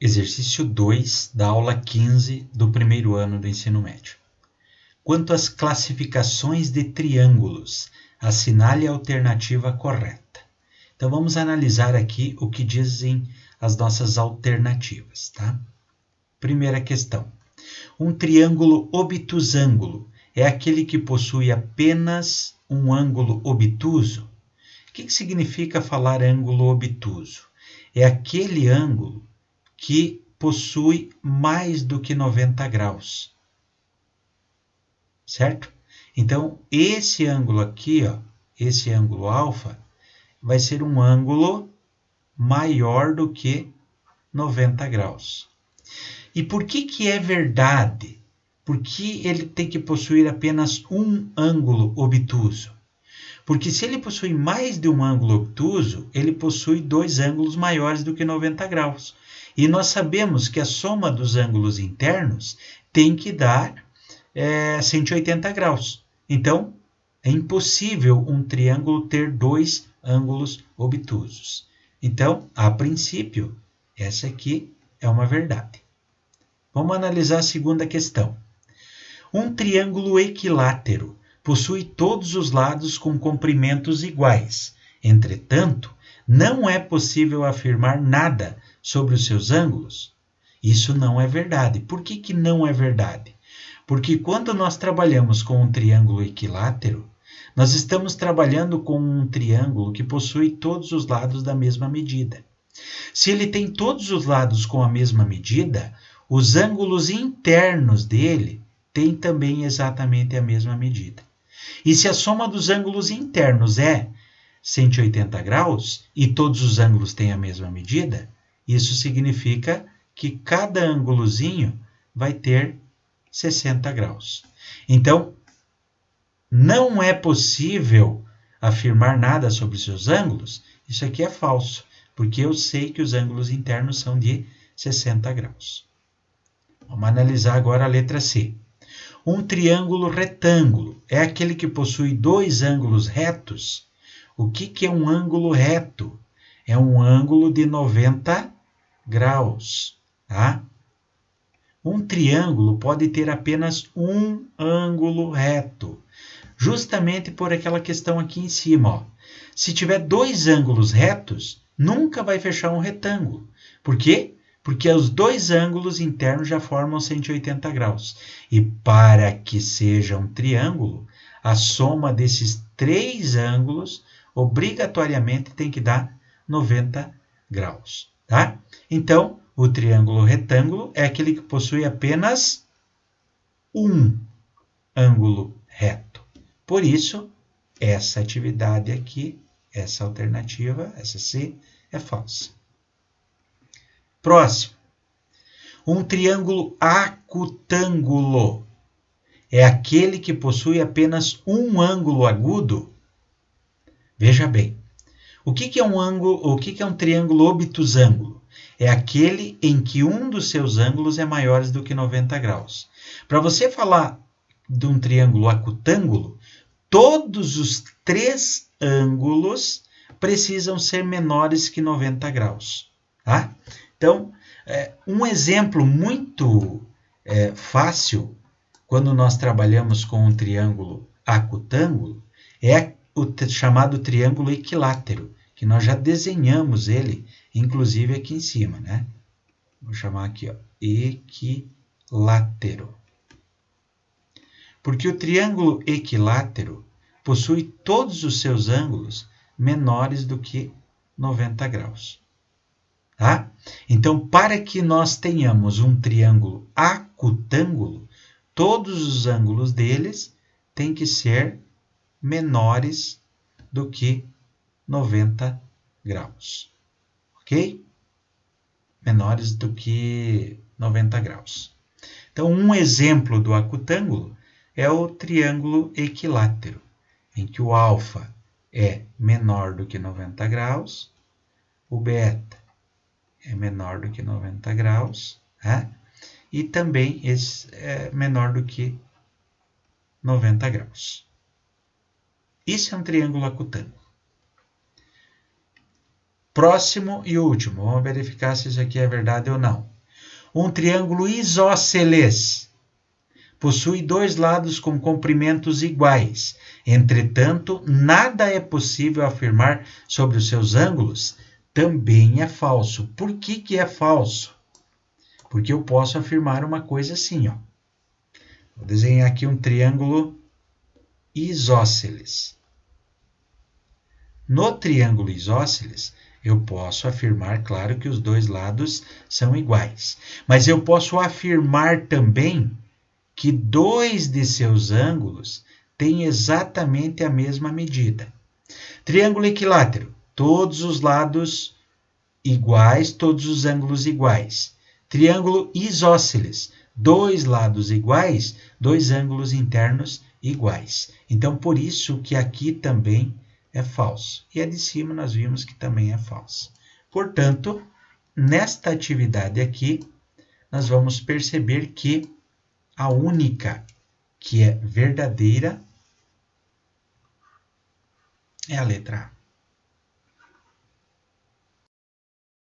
Exercício 2 da aula 15 do primeiro ano do ensino médio. Quanto às classificações de triângulos, assinale a alternativa correta. Então vamos analisar aqui o que dizem as nossas alternativas, tá? Primeira questão. Um triângulo obtusângulo é aquele que possui apenas um ângulo obtuso? O que significa falar ângulo obtuso? É aquele ângulo que possui mais do que 90 graus, certo? Então, esse ângulo aqui, ó, esse ângulo alfa, vai ser um ângulo maior do que 90 graus. E por que é verdade? Porque ele tem que possuir apenas um ângulo obtuso. Porque se ele possui mais de um ângulo obtuso, ele possui dois ângulos maiores do que 90 graus. E nós sabemos que a soma dos ângulos internos tem que dar 180 graus. Então, é impossível um triângulo ter dois ângulos obtusos. Então, a princípio, essa aqui é uma verdade. Vamos analisar a segunda questão. Um triângulo equilátero possui todos os lados com comprimentos iguais. Entretanto, não é possível afirmar nada sobre os seus ângulos. Isso não é verdade. Por que não é verdade? Porque quando nós trabalhamos com um triângulo equilátero, nós estamos trabalhando com um triângulo que possui todos os lados da mesma medida. Se ele tem todos os lados com a mesma medida, os ângulos internos dele têm também exatamente a mesma medida. E se a soma dos ângulos internos é 180 graus e todos os ângulos têm a mesma medida, isso significa que cada ângulozinho vai ter 60 graus. Então, não é possível afirmar nada sobre os seus ângulos. Isso aqui é falso, porque eu sei que os ângulos internos são de 60 graus. Vamos analisar agora a letra C. Um triângulo retângulo é aquele que possui dois ângulos retos. O que é um ângulo reto? É um ângulo de 90 graus, tá? Um triângulo pode ter apenas um ângulo reto, justamente por aquela questão aqui em cima, ó. Se tiver dois ângulos retos, nunca vai fechar um retângulo. Por quê? Porque os dois ângulos internos já formam 180 graus. E para que seja um triângulo, a soma desses três ângulos obrigatoriamente tem que dar 90 graus, tá? Então, o triângulo retângulo é aquele que possui apenas um ângulo reto. Por isso, essa atividade aqui, essa alternativa, essa C, é falsa. Próximo. Um triângulo acutângulo é aquele que possui apenas um ângulo agudo. Veja bem, o que é um ângulo? O que é um triângulo obtusângulo? É aquele em que um dos seus ângulos é maior do que 90 graus. Para você falar de um triângulo acutângulo, todos os três ângulos precisam ser menores que 90 graus. Tá? Então, um exemplo muito fácil, quando nós trabalhamos com um triângulo acutângulo, é o chamado triângulo equilátero, que nós já desenhamos ele, inclusive aqui em cima, né? Vou chamar aqui, ó, equilátero. Porque o triângulo equilátero possui todos os seus ângulos menores do que 90 graus. Tá? Então, para que nós tenhamos um triângulo acutângulo, todos os ângulos deles têm que ser menores do que 90 graus. Ok? Menores do que 90 graus. Então, um exemplo do acutângulo é o triângulo equilátero, em que o alfa é menor do que 90 graus, o beta é menor do que 90 graus, né? E também esse é menor do que 90 graus. Isso é um triângulo acutângulo. Próximo e último, vamos verificar se isso aqui é verdade ou não. Um triângulo isósceles possui dois lados com comprimentos iguais. Entretanto, nada é possível afirmar sobre os seus ângulos. Também é falso. Por que é falso? Porque eu posso afirmar uma coisa assim, ó. Vou desenhar aqui um triângulo isósceles. No triângulo isósceles, eu posso afirmar, claro, que os dois lados são iguais. Mas eu posso afirmar também que dois de seus ângulos têm exatamente a mesma medida. Triângulo equilátero, todos os lados iguais, todos os ângulos iguais. Triângulo isósceles, dois lados iguais, dois ângulos internos iguais. Então, por isso que aqui também é falso. E a de cima nós vimos que também é falso. Portanto, nesta atividade aqui, nós vamos perceber que a única que é verdadeira é a letra A.